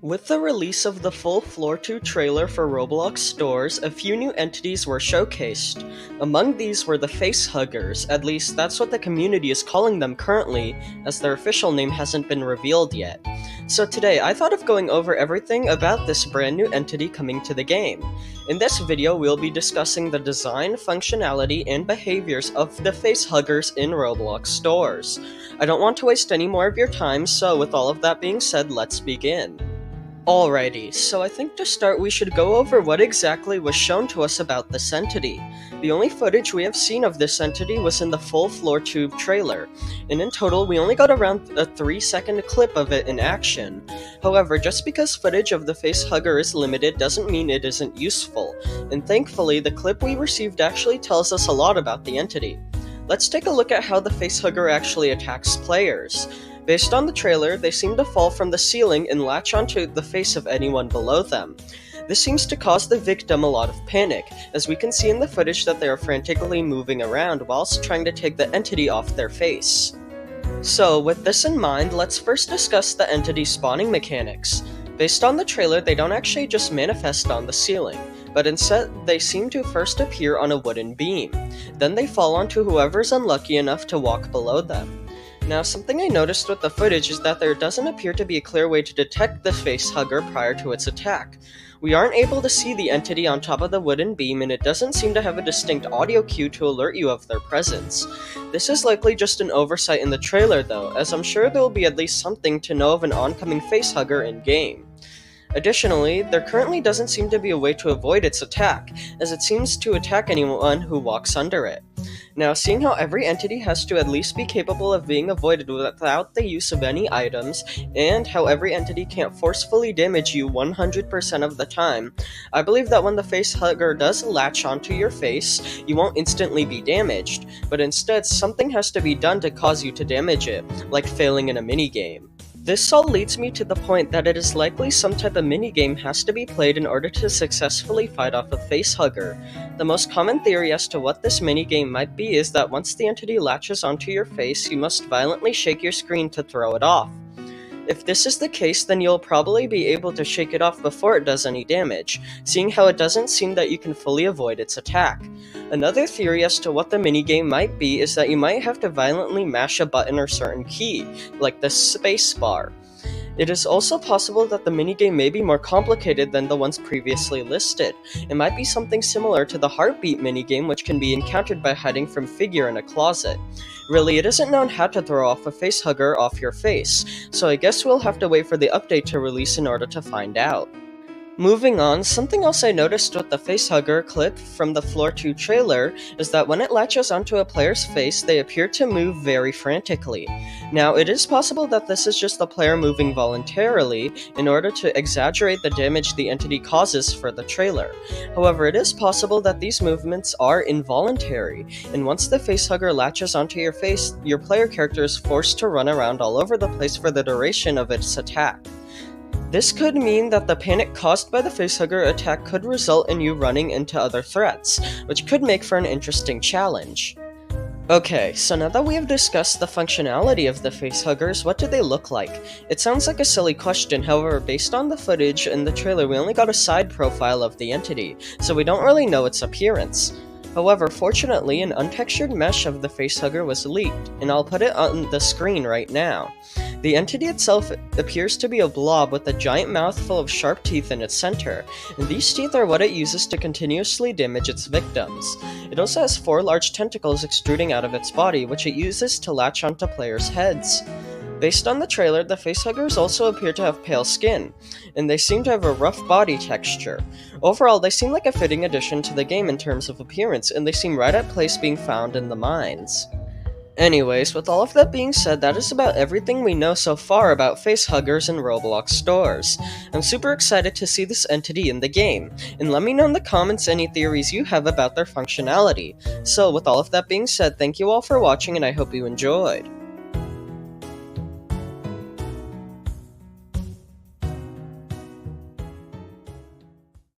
With the release of the full Floor 2 trailer for Roblox stores, a few new entities were showcased. Among these were the Facehuggers, at least that's what the community is calling them currently, as their official name hasn't been revealed yet. So today, I thought of going over everything about this brand new entity coming to the game. In this video, we'll be discussing the design, functionality, and behaviors of the Facehuggers in Roblox stores. I don't want to waste any more of your time, so with all of that being said, let's begin. Alrighty, so I think to start we should go over what exactly was shown to us about this entity. The only footage we have seen of this entity was in the full Floor 2 trailer, and in total we only got around a 3-second clip of it in action. However, just because footage of the Facehugger is limited doesn't mean it isn't useful, and thankfully the clip we received actually tells us a lot about the entity. Let's take a look at how the Facehugger actually attacks players. Based on the trailer, they seem to fall from the ceiling and latch onto the face of anyone below them. This seems to cause the victim a lot of panic, as we can see in the footage that they are frantically moving around whilst trying to take the entity off their face. So, with this in mind, let's first discuss the entity spawning mechanics. Based on the trailer, they don't actually just manifest on the ceiling, but instead they seem to first appear on a wooden beam. Then they fall onto whoever's unlucky enough to walk below them. Now, something I noticed with the footage is that there doesn't appear to be a clear way to detect the Facehugger prior to its attack. We aren't able to see the entity on top of the wooden beam, and it doesn't seem to have a distinct audio cue to alert you of their presence. This is likely just an oversight in the trailer though, as I'm sure there will be at least something to know of an oncoming Facehugger in-game. Additionally, there currently doesn't seem to be a way to avoid its attack, as it seems to attack anyone who walks under it. Now, seeing how every entity has to at least be capable of being avoided without the use of any items, and how every entity can't forcefully damage you 100% of the time, I believe that when the Facehugger does latch onto your face, you won't instantly be damaged, but instead something has to be done to cause you to damage it, like failing in a minigame. This all leads me to the point that it is likely some type of minigame has to be played in order to successfully fight off a Facehugger. The most common theory as to what this minigame might be is that once the entity latches onto your face, you must violently shake your screen to throw it off. If this is the case, then you'll probably be able to shake it off before it does any damage, seeing how it doesn't seem that you can fully avoid its attack. Another theory as to what the minigame might be is that you might have to violently mash a button or certain key, like the spacebar. It is also possible that the minigame may be more complicated than the ones previously listed. It might be something similar to the heartbeat minigame, which can be encountered by hiding from figure in a closet. Really, it isn't known how to throw off a Facehugger off your face, so I guess we'll have to wait for the update to release in order to find out. Moving on, something else I noticed with the Facehugger clip from the Floor 2 trailer is that when it latches onto a player's face, they appear to move very frantically. Now, it is possible that this is just the player moving voluntarily in order to exaggerate the damage the entity causes for the trailer. However, it is possible that these movements are involuntary, and once the Facehugger latches onto your face, your player character is forced to run around all over the place for the duration of its attack. This could mean that the panic caused by the Facehugger attack could result in you running into other threats, which could make for an interesting challenge. Okay, so now that we have discussed the functionality of the Facehuggers, what do they look like? It sounds like a silly question, however, based on the footage in the trailer we only got a side profile of the entity, so we don't really know its appearance. However, fortunately, an untextured mesh of the Facehugger was leaked, and I'll put it on the screen right now. The entity itself appears to be a blob with a giant mouth full of sharp teeth in its center, and these teeth are what it uses to continuously damage its victims. It also has 4 large tentacles extruding out of its body, which it uses to latch onto players' heads. Based on the trailer, the Facehuggers also appear to have pale skin, and they seem to have a rough body texture. Overall, they seem like a fitting addition to the game in terms of appearance, and they seem right at place being found in the mines. Anyways, with all of that being said, that is about everything we know so far about Facehuggers in Roblox stores. I'm super excited to see this entity in the game, and let me know in the comments any theories you have about their functionality. So, with all of that being said, thank you all for watching and I hope you enjoyed.